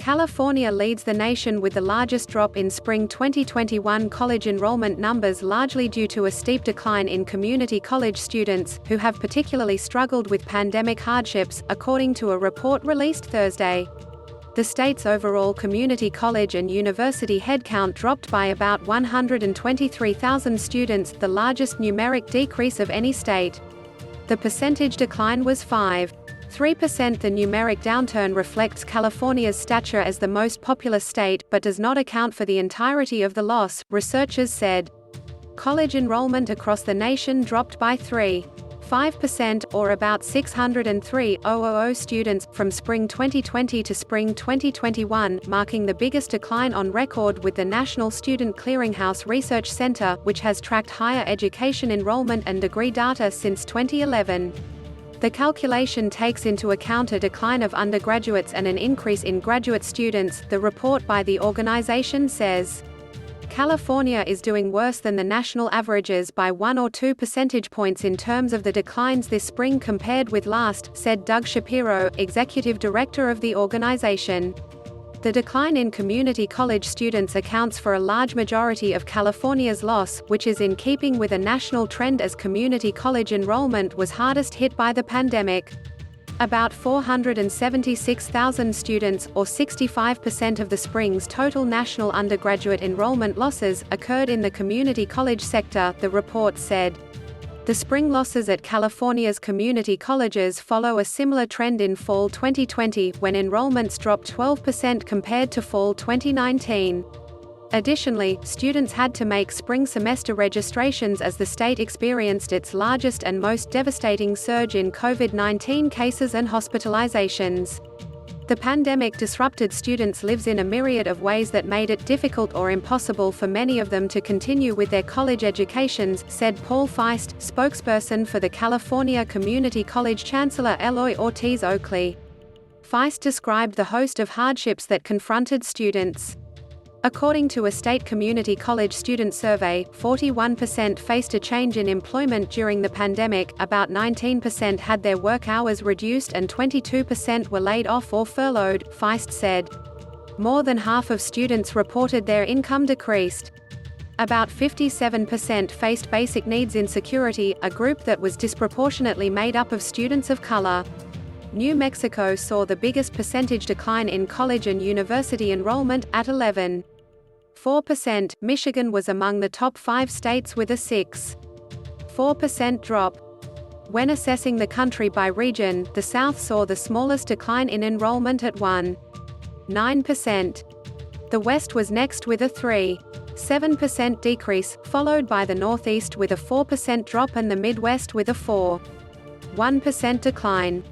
California leads the nation with the largest drop in spring 2021 college enrollment numbers, largely due to a steep decline in community college students, who have particularly struggled with pandemic hardships, according to a report released Thursday. The state's overall community college and university headcount dropped by about 123,000 students, the largest numeric decrease of any state. The percentage decline was 5.3%. The numeric downturn reflects California's stature as the most populous state, but does not account for the entirety of the loss, researchers said. College enrollment across the nation dropped by 3.5%, or about 603,000 students, from spring 2020 to spring 2021, marking the biggest decline on record, with the National Student Clearinghouse Research Center, which has tracked higher education enrollment and degree data since 2011. The calculation takes into account a decline of undergraduates and an increase in graduate students, the report by the organization says. California is doing worse than the national averages by 1 or 2 percentage points in terms of the declines this spring compared with last, said Doug Shapiro, executive director of the organization. The decline in community college students accounts for a large majority of California's loss, which is in keeping with a national trend as community college enrollment was hardest hit by the pandemic. About 476,000 students, or 65% of the spring's total national undergraduate enrollment losses, occurred in the community college sector, the report said. The spring losses at California's community colleges follow a similar trend in fall 2020, when enrollments dropped 12% compared to fall 2019. Additionally, students had to make spring semester registrations as the state experienced its largest and most devastating surge in COVID-19 cases and hospitalizations. The pandemic disrupted students' lives in a myriad of ways that made it difficult or impossible for many of them to continue with their college educations, said Paul Feist, spokesperson for the California Community College Chancellor Eloy Ortiz Oakley. Feist described the host of hardships that confronted students. According to a state community college student survey, 41% faced a change in employment during the pandemic, about 19% had their work hours reduced and 22% were laid off or furloughed, Feist said. More than half of students reported their income decreased. About 57% faced basic needs insecurity, a group that was disproportionately made up of students of color. New Mexico saw the biggest percentage decline in college and university enrollment, at 11.4%. Michigan was among the top 5 states with a 6.4% drop. When assessing the country by region, the South saw the smallest decline in enrollment at 1.9%. The West was next with a 3.7% decrease, followed by the Northeast with a 4% drop and the Midwest with a 4.1% decline.